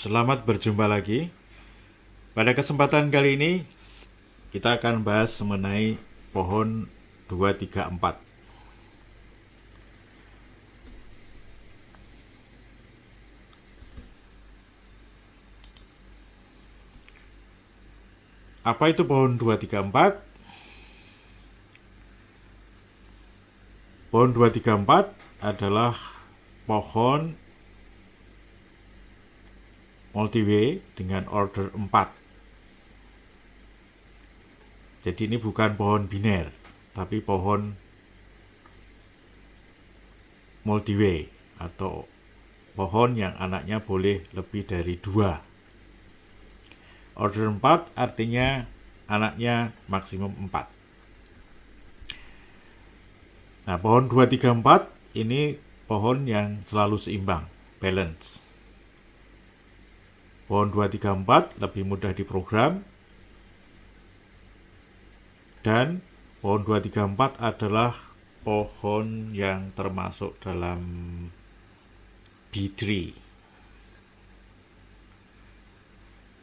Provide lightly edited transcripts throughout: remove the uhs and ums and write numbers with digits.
Selamat berjumpa lagi. Pada kesempatan kali ini kita akan bahas mengenai pohon 234. Apa itu pohon 234? Pohon 234 adalah pohon multi-way dengan order 4. Jadi ini bukan pohon biner, tapi pohon multi-way atau pohon yang anaknya boleh lebih dari 2. Order 4 artinya anaknya maksimum 4. Nah, pohon 234 ini pohon yang selalu seimbang, balance. Pohon 234 lebih mudah diprogram, dan pohon 234 adalah pohon yang termasuk dalam B3.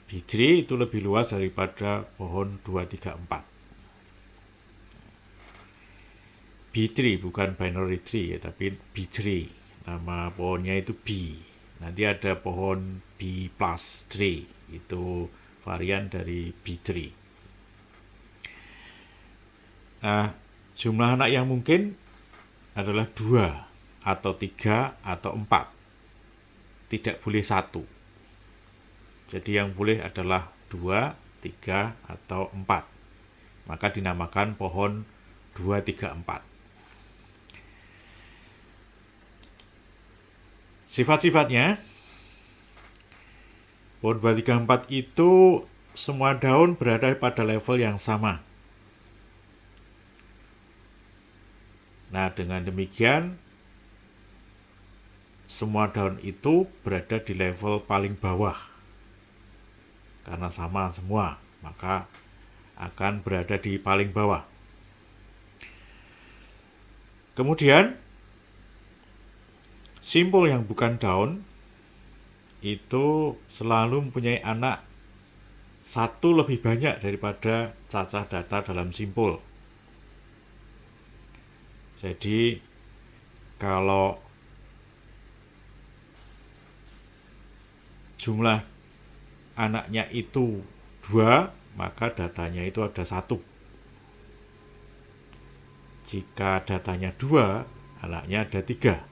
B3 itu lebih luas daripada pohon 234. B3 bukan binary tree ya, tapi B3. Nama pohonnya itu B. Nanti ada pohon B plus tree, itu varian dari B3. Nah, jumlah anak yang mungkin adalah 2 atau 3 atau 4. Tidak boleh 1. Jadi yang boleh adalah 2, 3, atau 4. Maka dinamakan pohon 234. Sifat-sifatnya, pohon 234 itu semua daun berada pada level yang sama. Nah, dengan demikian, semua daun itu berada di level paling bawah. Karena sama semua, maka akan berada di paling bawah. Kemudian, simpul yang bukan daun itu selalu mempunyai anak 1 lebih banyak daripada cacah data dalam simpul. Jadi, kalau jumlah anaknya itu 2, maka datanya itu ada 1. Jika datanya 2, anaknya ada 3.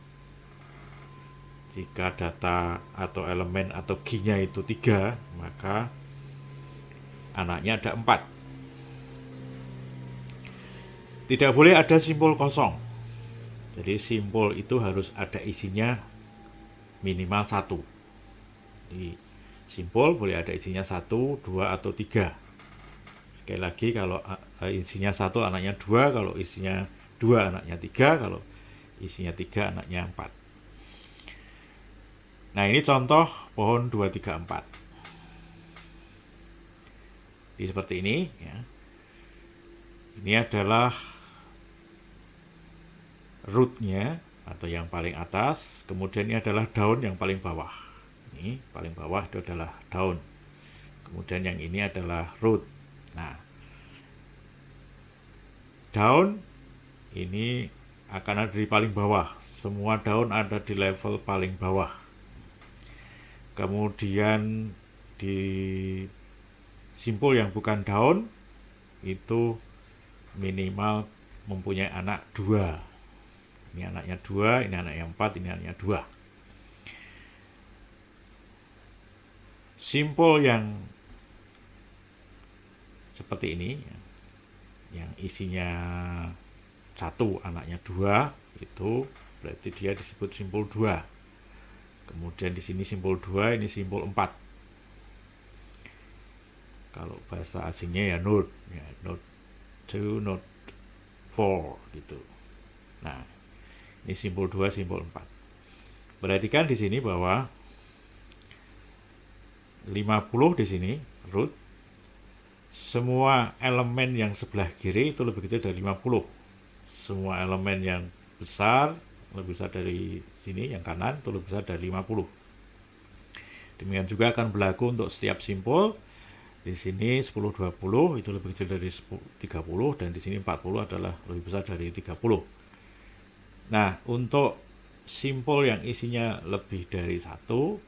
Jika data atau elemen atau key-nya itu 3, maka anaknya ada 4. Tidak boleh ada simpul kosong. Jadi simpul itu harus ada isinya minimal 1. Jadi simpul boleh ada isinya 1, 2, atau 3. Sekali lagi, kalau isinya 1 anaknya 2, kalau isinya 2 anaknya 3, kalau isinya 3 anaknya 4. Nah, ini contoh pohon 234. Jadi seperti ini ya. Ini adalah root-nya atau yang paling atas, kemudian ini adalah daun yang paling bawah. Ini paling bawah itu adalah daun. Kemudian yang ini adalah root. Nah, daun ini akan ada di paling bawah. Semua daun ada di level paling bawah. Kemudian di simpul yang bukan daun itu minimal mempunyai anak 2. Ini anaknya 2, ini anaknya 4, ini anaknya 2. Simpul yang seperti ini, yang isinya 1 anaknya 2, itu berarti dia disebut simpul 2. Kemudian di sini simpul 2, ini simpul 4. Kalau bahasa asingnya ya node 2, node 4 gitu. Nah, ini simpul 2, simpul 4. Perhatikan di sini bahwa 50 di sini root, semua elemen yang sebelah kiri itu lebih kecil dari 50. Semua elemen yang besar, lebih besar dari sini, yang kanan itu lebih besar dari 50. Demikian juga akan berlaku untuk setiap simbol. Di sini 10, 20 itu lebih kecil dari 30, dan di sini 40 adalah lebih besar dari 30. Nah, untuk simbol yang isinya lebih dari 1,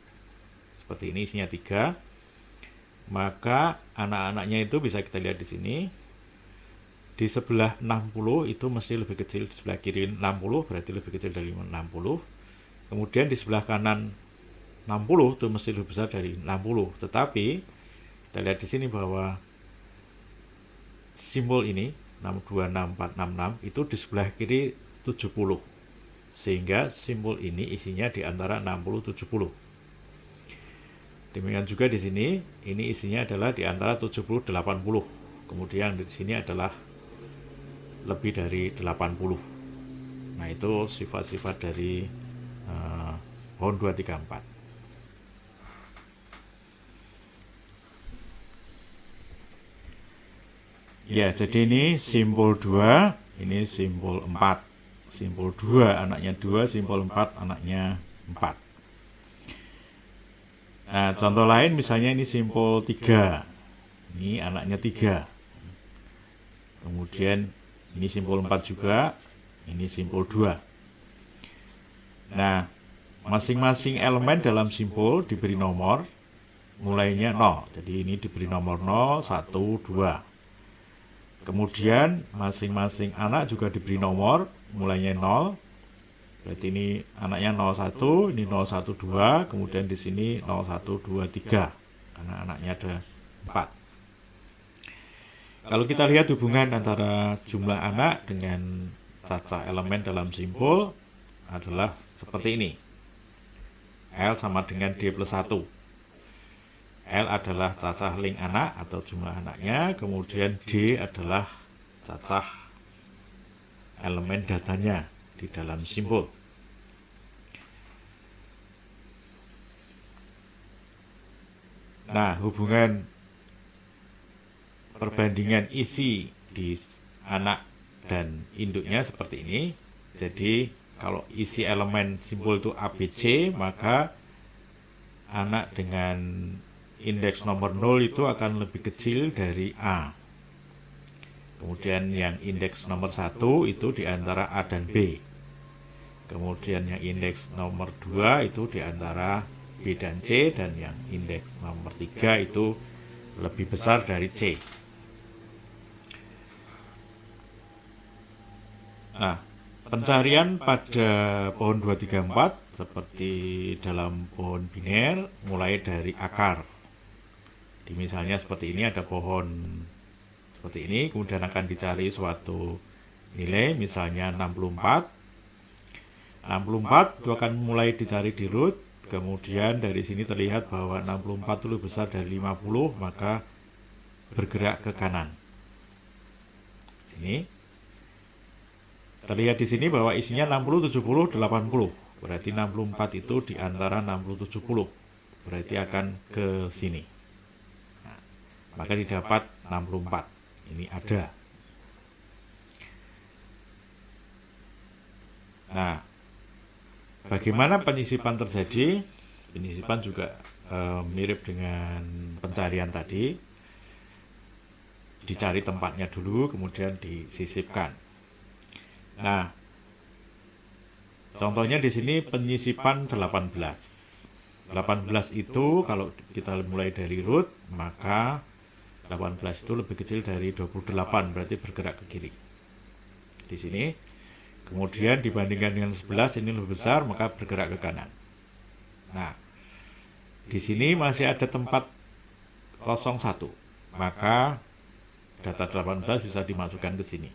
seperti ini isinya 3, maka anak-anaknya itu bisa kita lihat di sini. Di sebelah 60 itu mesti lebih kecil, di sebelah kiri 60 berarti lebih kecil dari 60. Kemudian di sebelah kanan 60 itu mesti lebih besar dari 60. Tetapi kita lihat di sini bahwa simbol ini 626466 itu di sebelah kiri 70. Sehingga simbol ini isinya di antara 60 70. Demikian juga di sini, ini isinya adalah di antara 70 80. Kemudian di sini adalah lebih dari 80. Nah, itu sifat-sifat dari pohon 234. Ya, jadi ini simbol 2, ini simbol 4. Simbol 2 anaknya 2, simbol 4 anaknya 4. Nah, contoh lain misalnya ini simbol 3. Ini anaknya 3. Kemudian ini simbol 4 juga, ini simbol 2. Nah, masing-masing elemen dalam simbol diberi nomor, mulainya 0. Jadi ini diberi nomor 0, 1, 2. Kemudian masing-masing anak juga diberi nomor, mulainya 0. Berarti ini anaknya 01, ini 012, kemudian di sini 0123. Karena anaknya ada 4. Kalau kita lihat hubungan antara jumlah anak dengan cacah elemen dalam simbol adalah seperti ini. L sama dengan D plus 1. L adalah cacah link anak atau jumlah anaknya, kemudian D adalah cacah elemen datanya di dalam simbol. Nah, hubungan perbandingan isi di anak dan induknya seperti ini. Jadi, kalau isi elemen simbol itu ABC, maka anak dengan indeks nomor 0 itu akan lebih kecil dari A. Kemudian yang indeks nomor 1 itu di antara A dan B. Kemudian yang indeks nomor 2 itu di antara B dan C, dan yang indeks nomor 3 itu lebih besar dari C. Nah, pencarian pada pohon 234 seperti dalam pohon biner mulai dari akar. Di misalnya seperti ini ada pohon seperti ini, kemudian akan dicari suatu nilai, misalnya 64. 64 itu akan mulai dicari di root, kemudian dari sini terlihat bahwa 64 itu lebih besar dari 50, maka bergerak ke kanan. Sini terlihat di sini bahwa isinya 60, 70, 80. Berarti 64 itu di antara 60, 70. Berarti akan ke sini. Nah, maka didapat 64. Ini ada. Nah, bagaimana penyisipan terjadi? Penyisipan juga mirip dengan pencarian tadi. Dicari tempatnya dulu, kemudian disisipkan. Nah, contohnya di sini penyisipan 18. 18 itu kalau kita mulai dari root, maka 18 itu lebih kecil dari 28, berarti bergerak ke kiri. Di sini. Kemudian dibandingkan dengan 11 ini lebih besar, maka bergerak ke kanan. Nah, di sini masih ada tempat kosong 1, maka data 18 bisa dimasukkan ke sini.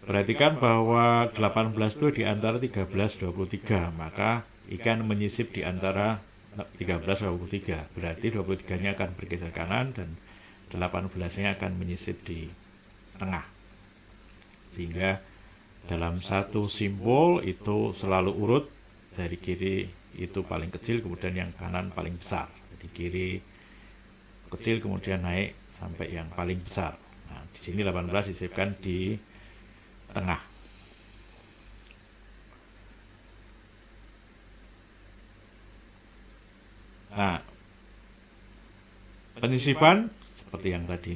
Perhatikan bahwa 18 itu di antara 13 23, maka ikan menyisip di antara 13 23. Berarti 23-nya akan bergeser kanan dan 18-nya akan menyisip di tengah. Sehingga dalam satu simbol itu selalu urut, dari kiri itu paling kecil, kemudian yang kanan paling besar. Jadi kiri kecil kemudian naik sampai yang paling besar. Nah, di sini 18 disisipkan di tengah. Nah, penyisipan seperti yang tadi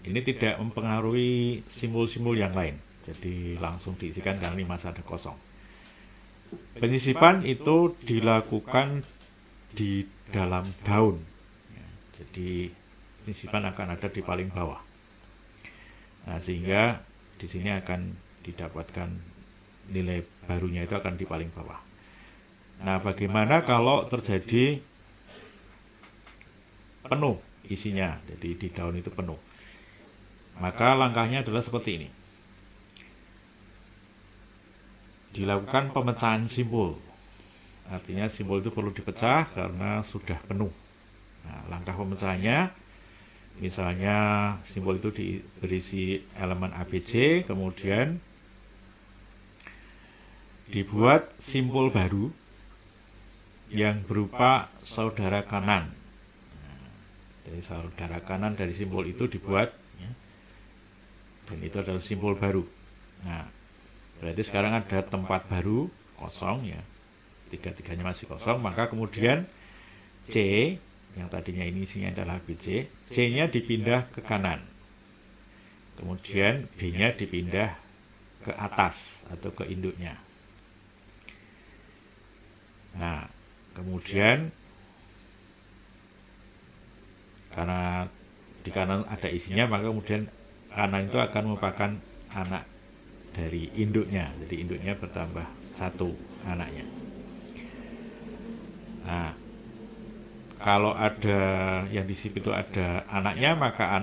ini tidak mempengaruhi simbol-simbol yang lain. Jadi langsung diisikan karena ini masih ada kosong. Penyisipan itu dilakukan di dalam daun. Ya, jadi penyisipan akan ada di paling bawah. Nah, sehingga di sini akan didapatkan nilai barunya itu akan di paling bawah. Nah, bagaimana kalau terjadi penuh isinya, jadi di daun itu penuh? Maka langkahnya adalah seperti ini. Dilakukan pemecahan simbol. Artinya simbol itu perlu dipecah karena sudah penuh. Nah, langkah pemecahannya, misalnya simbol itu berisi elemen ABC, kemudian dibuat simbol baru yang berupa saudara kanan. Nah, dari saudara kanan dari simbol itu dibuat, ya, dan itu adalah simbol baru. Nah, berarti sekarang ada tempat baru kosong, ya, tiga-tiganya masih kosong. Maka kemudian C yang tadinya ini isinya adalah ABC, C-nya dipindah ke kanan, kemudian B-nya dipindah ke atas atau ke induknya. Nah, kemudian karena di kanan ada isinya, maka kemudian kanan itu akan merupakan anak dari induknya. Jadi induknya bertambah satu anaknya. Nah, kalau ada yang di sini itu ada anaknya, maka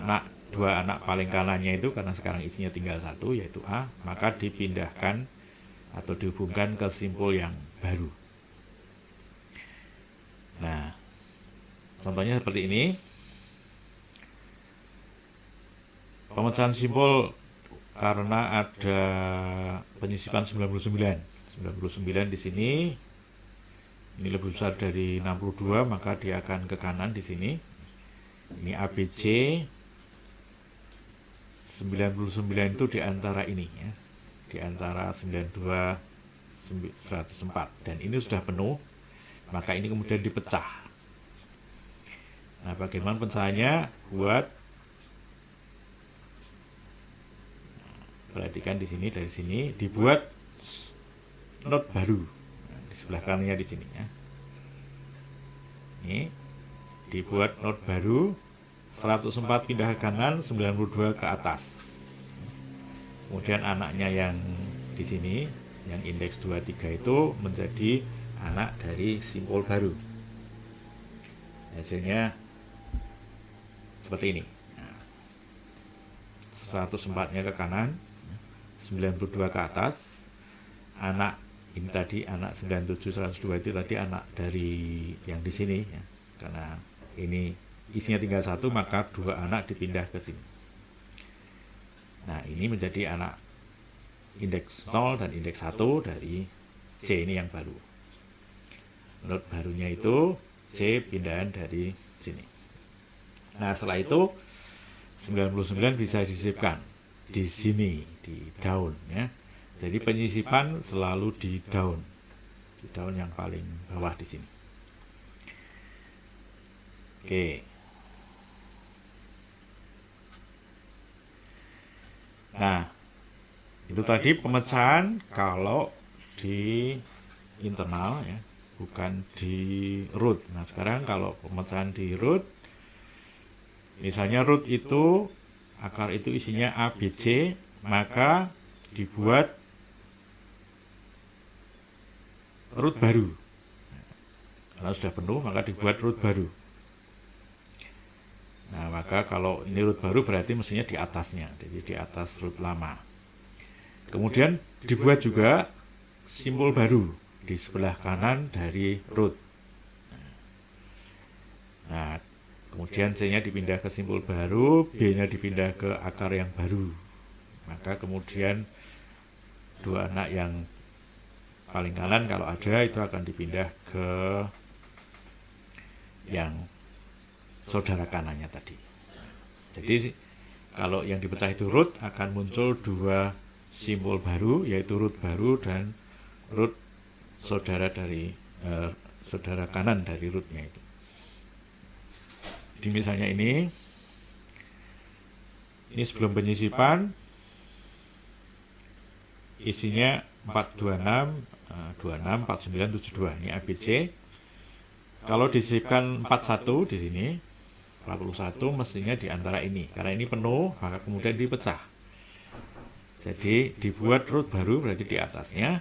dua anak paling kanannya itu, karena sekarang isinya tinggal satu yaitu A, maka dipindahkan atau dihubungkan ke simbol yang baru. Nah, contohnya seperti ini. Pemecahan simbol karena ada penyisipan 99 di sini. Ini lebih besar dari 62, maka dia akan ke kanan di sini. Ini ABC 99 itu di antara ini, ya. Di antara 92 104, dan ini sudah penuh, maka ini kemudian dipecah. Nah, bagaimana pecahannya? Perhatikan di sini, dari sini dibuat not baru. Nah, di sebelah kanannya di sini, ya. Ini dibuat not baru, 104 pindah ke kanan, 92 ke atas. Kemudian anaknya yang di sini, yang indeks 23 itu menjadi anak dari simbol baru. Hasilnya seperti ini. Nah, 104-nya ke kanan, 92 ke atas. Anak ini tadi, anak 97 102 itu tadi anak dari yang di sini, ya. Karena ini isinya tinggal satu, maka dua anak dipindah ke sini. Nah, ini menjadi anak indeks 0 dan indeks 1 dari C ini yang baru. Not barunya itu C pindahan dari sini. Nah, setelah itu 99 bisa disisipkan di sini, di daun, ya. Jadi penyisipan selalu di daun yang paling bawah di sini. Oke. Nah, itu tadi pemecahan kalau di internal, ya, bukan di root. Nah, sekarang kalau pemecahan di root, misalnya root itu, akar itu isinya ABC, maka dibuat root baru. Kalau sudah penuh, maka dibuat root baru. Nah, maka kalau ini root baru berarti mestinya di atasnya, jadi di atas root lama. Kemudian dibuat juga simbol baru di sebelah kanan dari root. Nah, kemudian C-nya dipindah ke simbol baru, B-nya dipindah ke akar yang baru. Maka kemudian dua anak yang paling kanan kalau ada itu akan dipindah ke yang saudara kanannya tadi. Jadi kalau yang dipecah itu root, akan muncul dua simbol baru, yaitu root baru dan root saudara dari saudara kanan dari rootnya itu. di misalnya ini sebelum penyisipan isinya 426, 26, 49, 72. Ini ABC. Kalau disisipkan 41 di sini, 41 mestinya di antara ini. Karena ini penuh, maka kemudian dipecah. Jadi dibuat root baru berarti di atasnya.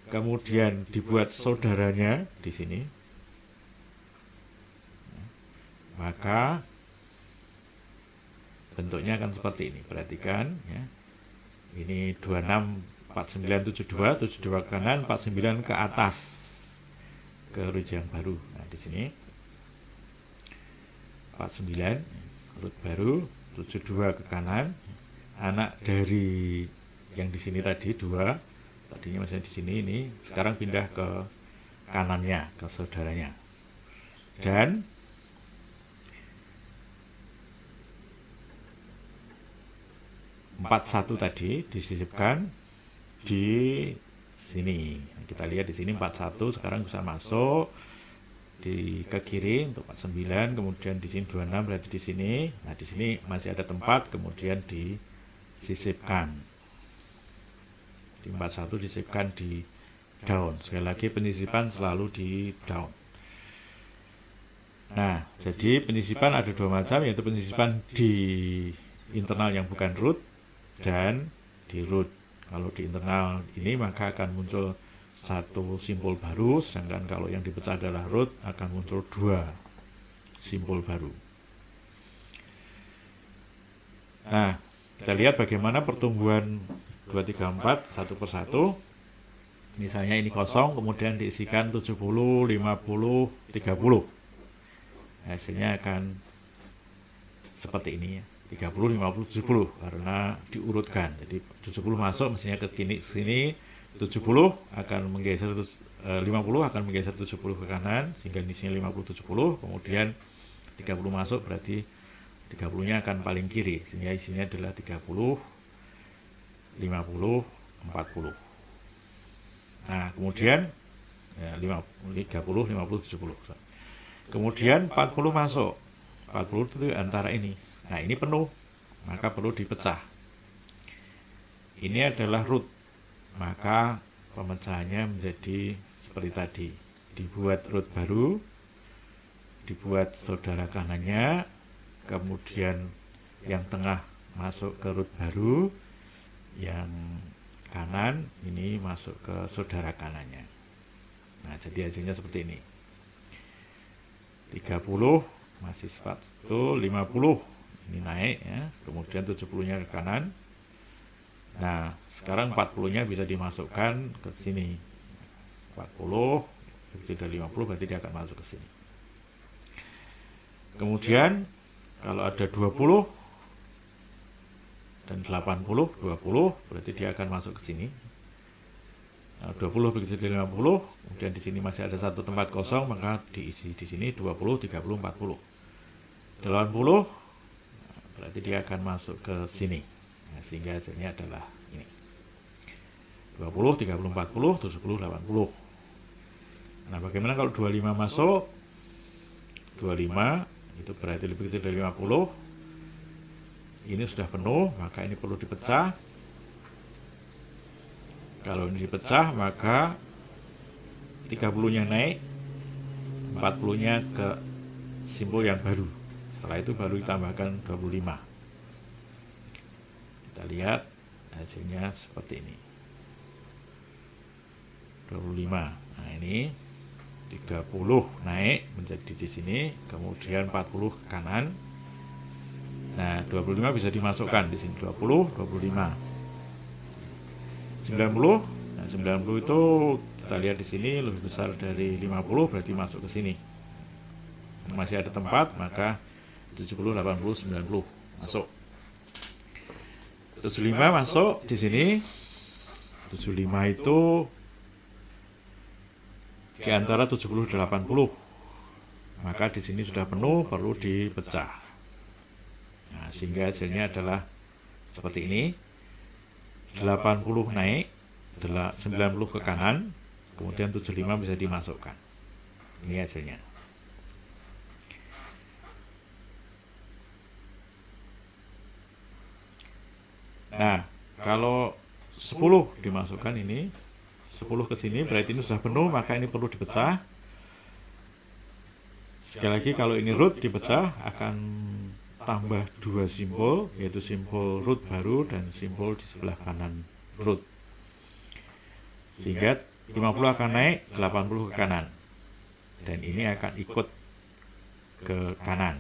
Kemudian dibuat saudaranya di sini. Maka bentuknya akan seperti ini. Perhatikan ya. Ini 26, 49, 72, 72 ke kanan, 49 ke atas ke root yang baru. Nah, di sini 49 root baru, 72 ke kanan, anak dari yang di sini tadi 2, tadinya masih di sini, ini sekarang pindah ke kanannya, ke saudaranya. Dan satu tadi disisipkan di sini. Kita lihat di sini 41 sekarang bisa masuk ke kiri untuk 49, kemudian di sini 26 berarti di sini. Nah, di sini masih ada tempat, kemudian disisipkan. Di 41 disisipkan di down. Sekali lagi penyisipan selalu di down. Nah, jadi penyisipan ada dua macam, yaitu penyisipan di internal yang bukan root dan di root. Kalau di internal ini maka akan muncul satu simbol baru, sedangkan kalau yang dipecah adalah root akan muncul 2 simbol baru. Nah, kita lihat bagaimana pertumbuhan 2, 3, 4 satu persatu. Misalnya ini kosong, kemudian diisikan 70, 50, 30. Hasilnya akan seperti ini ya. 30, 50, 70 karena diurutkan. Jadi 70 masuk mestinya ke sini, 70 akan menggeser 50 akan menggeser 70 ke kanan sehingga di sini 50, 70, kemudian 30 masuk berarti 30-nya akan paling kiri sehingga isinya adalah 30, 50, 40. Nah, kemudian 30, 50, 70. Kemudian 40 masuk. 40 itu antara ini. Nah, ini penuh, maka perlu dipecah. Ini adalah root, maka pemecahannya menjadi seperti tadi. Dibuat root baru, dibuat saudara kanannya, kemudian yang tengah masuk ke root baru, yang kanan ini masuk ke saudara kanannya. Nah, jadi hasilnya seperti ini. 30 masih 1, 50 ini naik ya, kemudian 70-nya ke kanan. Nah, sekarang 40-nya bisa dimasukkan ke sini. 40 kecil dari 50 berarti dia akan masuk ke sini. Kemudian kalau ada 20 dan 80, 20 berarti dia akan masuk ke sini. Nah, 20 begitu dari 50, kemudian di sini masih ada satu tempat kosong, maka diisi di sini 20, 30, 40. 80 berarti dia akan masuk ke sini. Nah, sehingga hasilnya adalah ini. 20, 30, 40, 70, 80. Nah, bagaimana kalau 25 masuk? 25 itu berarti lebih kecil dari 50. Ini sudah penuh, maka ini perlu dipecah. Kalau ini dipecah, maka 30-nya naik, 40-nya ke simbol yang baru. Setelah itu baru ditambahkan 25. Kita lihat hasilnya seperti ini. 25. Nah, ini 30 naik menjadi di sini, kemudian 40 ke kanan. Nah, 25 bisa dimasukkan di sini, 20, 25. 90. Nah, 90 itu kita lihat di sini lebih besar dari 50, berarti masuk ke sini. Masih ada tempat, maka 70, 80, 90 masuk. 75 masuk di sini. 75 itu di antara 70 dan 80. Maka di sini sudah penuh, perlu dipecah. Nah, sehingga hasilnya adalah seperti ini. 80 naik, 90 ke kanan, kemudian 75 bisa dimasukkan. Ini hasilnya. Nah, kalau 10 dimasukkan ini, 10 ke sini berarti ini sudah penuh, maka ini perlu dipecah. Sekali lagi kalau ini root dipecah akan tambah 2 simbol, yaitu simbol root baru dan simbol di sebelah kanan root. Sehingga 50 akan naik, 80 ke kanan. Dan ini akan ikut ke kanan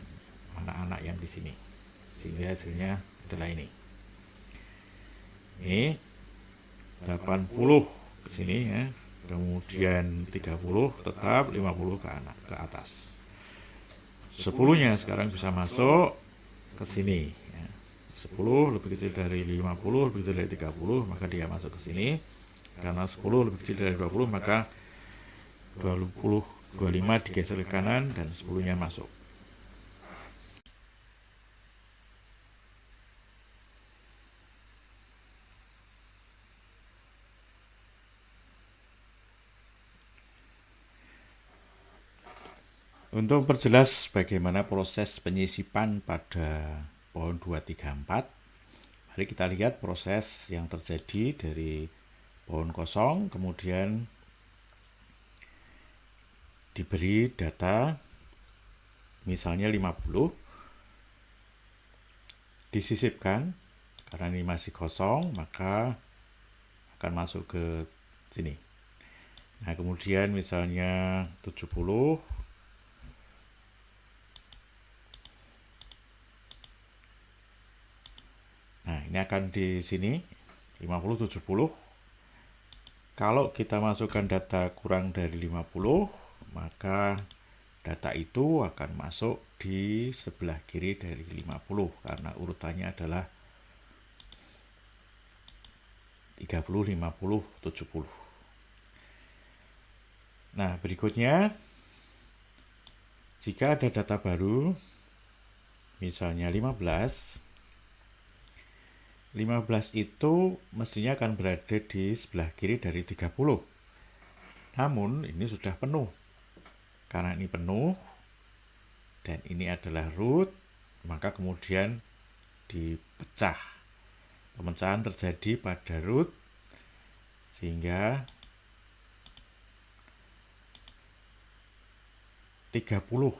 anak-anak yang di sini. Sehingga hasilnya adalah ini. Ini 80 ke sini ya. Kemudian 30 tetap, 50 ke atas. 10-nya sekarang bisa masuk ke sini ya. 10 lebih kecil dari 50, lebih kecil dari 30, maka dia masuk ke sini. Karena 10 lebih kecil dari 20, maka 20, 25 digeser ke kanan dan 10-nya masuk. Untuk memperjelas bagaimana proses penyisipan pada pohon 2, 3, 4, mari kita lihat proses yang terjadi dari pohon kosong, kemudian diberi data, misalnya 50, disisipkan, karena ini masih kosong, maka akan masuk ke sini. Nah, kemudian misalnya 70, nah ini akan di sini 50, 70. Kalau kita masukkan data kurang dari 50, maka data itu akan masuk di sebelah kiri dari 50 karena urutannya adalah 30, 50, 70. Nah, berikutnya jika ada data baru, misalnya 15 itu mestinya akan berada di sebelah kiri dari 30. Namun ini sudah penuh. Karena ini penuh dan ini adalah root, maka kemudian dipecah. Pemecahan terjadi pada root sehingga 30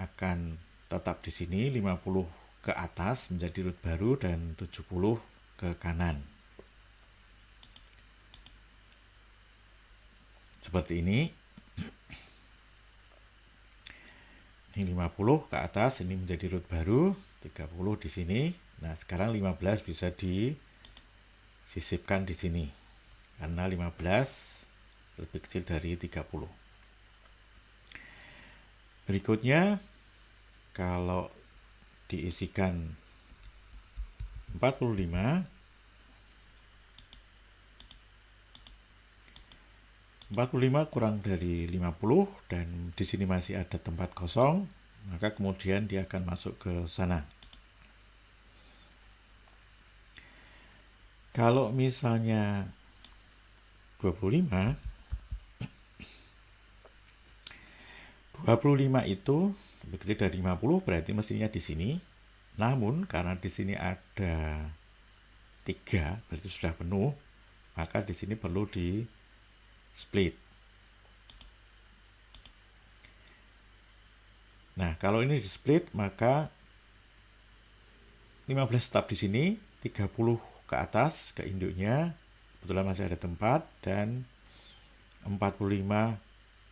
akan tetap di sini, 50 ke atas menjadi root baru dan 70 ke kanan. Seperti ini. Ini 50 ke atas, ini menjadi root baru, 30 di sini. Nah, sekarang 15 bisa disisipkan di sini. Karena 15 lebih kecil dari 30. Berikutnya, kalau diisikan 45 kurang dari 50 dan di sini masih ada tempat kosong, maka kemudian dia akan masuk ke sana. Kalau misalnya 25 itu lebih kecil dari 50 berarti mestinya di sini. Namun karena di sini ada 3 berarti sudah penuh, maka di sini perlu di split. Nah, kalau ini di split maka 15 tetap di sini, 30 ke atas ke induknya, kebetulan masih ada tempat, dan 45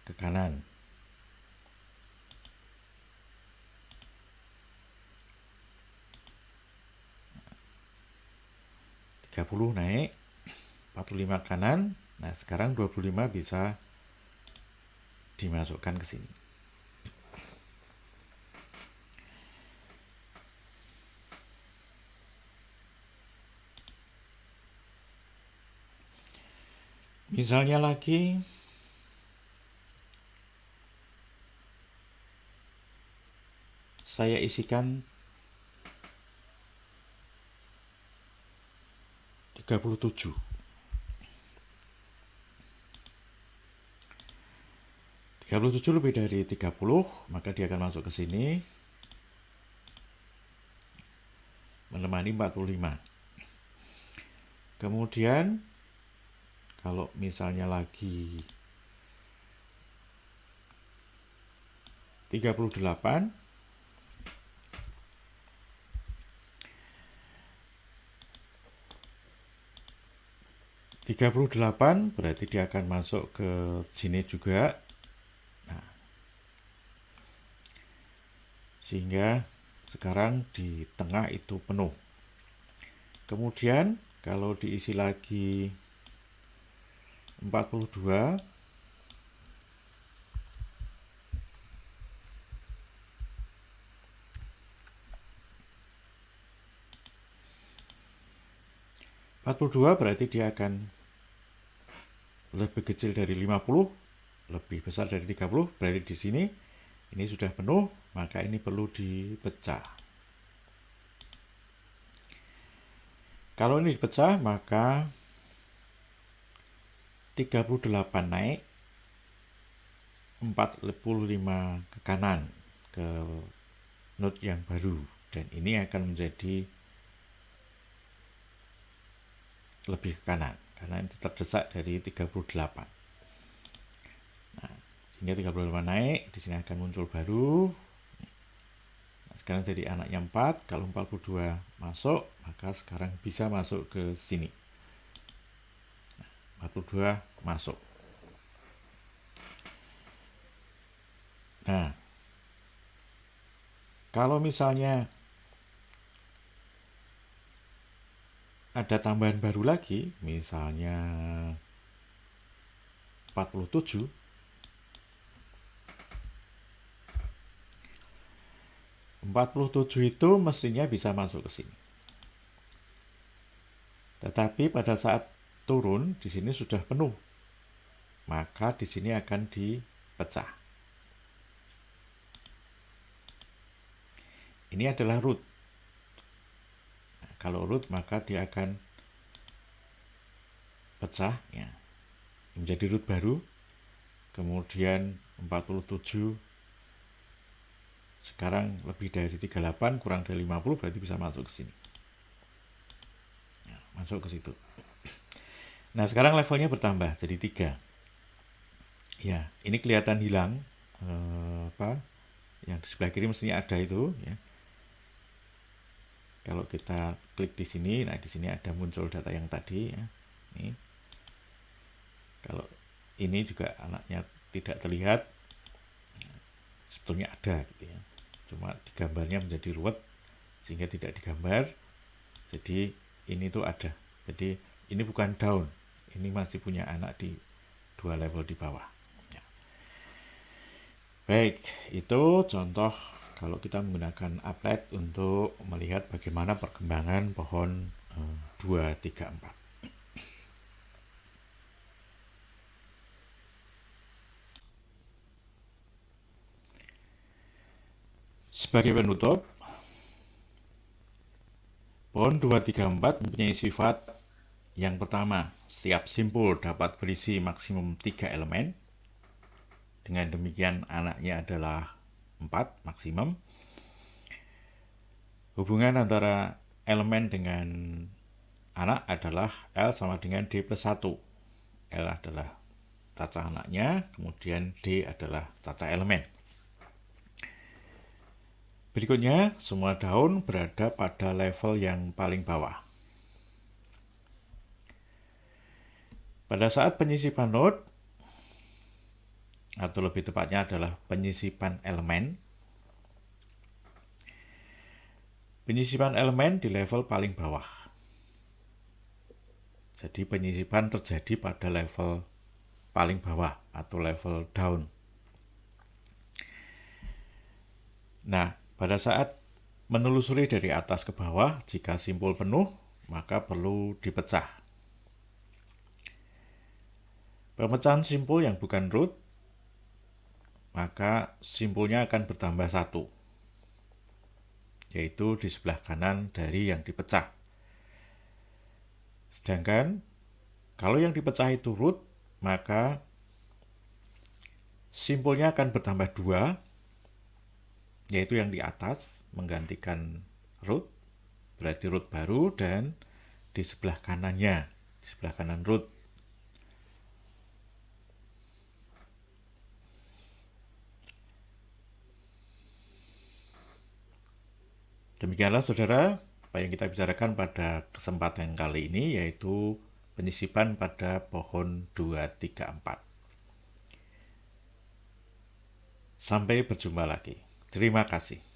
ke kanan. 30 naik, 45 kanan. Nah, sekarang 25 bisa dimasukkan ke sini. Misalnya lagi saya isikan 37. 37 lebih dari 30, maka dia akan masuk ke sini menemani 45. Kemudian kalau misalnya lagi 38, berarti dia akan masuk ke sini juga. Nah, sehingga sekarang di tengah itu penuh. Kemudian kalau diisi lagi 42, berarti dia akan lebih kecil dari 50, lebih besar dari 30, berarti di sini ini sudah penuh, maka ini perlu dipecah. Kalau ini dipecah, maka 38 naik, 45 ke kanan, ke node yang baru. Dan ini akan menjadi lebih ke kanan, karena ini terdesak dari 38. Nah, sehingga 38 naik, di sini akan muncul baru. Nah, sekarang jadi anaknya 4, kalau 42 masuk, maka sekarang bisa masuk ke sini. Nah, 42 masuk. Nah, kalau misalnya ada tambahan baru lagi, misalnya 47, itu mestinya bisa masuk ke sini. Tetapi pada saat turun, di sini sudah penuh. Maka di sini akan dipecah. Ini adalah root. Nah, kalau root, maka dia akan pecah ya, menjadi root baru. Kemudian 47 sekarang lebih dari 38, kurang dari 50, berarti bisa masuk ke sini. Ya, masuk ke situ. Nah, sekarang levelnya bertambah jadi 3. Ya, ini kelihatan hilang. Yang di sebelah kiri mestinya ada itu ya. Kalau kita klik di sini, nah di sini ada muncul data yang tadi ya. Ini. Kalau ini juga anaknya tidak terlihat, sebetulnya ada gitu ya. Cuma digambarnya menjadi ruwet sehingga tidak digambar. Jadi ini tuh ada. Jadi ini bukan down, ini masih punya anak di 2 level di bawah. Ya. Baik, itu contoh kalau kita menggunakan applet untuk melihat bagaimana perkembangan pohon 2, 3, 4. Sebagai penutup, pohon 2, 3, 4 mempunyai sifat yang pertama, setiap simpul dapat berisi maksimum 3 elemen. Dengan demikian anaknya adalah 4 maksimum. Hubungan antara elemen dengan anak adalah L sama dengan D plus 1. L adalah cacah anaknya, kemudian D adalah cacah elemen. Berikutnya, semua daun berada pada level yang paling bawah. Pada saat penyisipan node, atau lebih tepatnya adalah penyisipan elemen, di level paling bawah. Jadi penyisipan terjadi pada level paling bawah atau level down. Nah, pada saat menelusuri dari atas ke bawah, jika simpul penuh, maka perlu dipecah. Pemecahan simpul yang bukan root, maka simpulnya akan bertambah 1. Yaitu di sebelah kanan dari yang dipecah. Sedangkan kalau yang dipecah itu root, maka simpulnya akan bertambah 2, yaitu yang di atas menggantikan root, berarti root baru, dan di sebelah kanannya, di sebelah kanan root. Demikianlah saudara, apa yang kita bicarakan pada kesempatan kali ini, yaitu penyisipan pada pohon 234. Sampai berjumpa lagi. Terima kasih.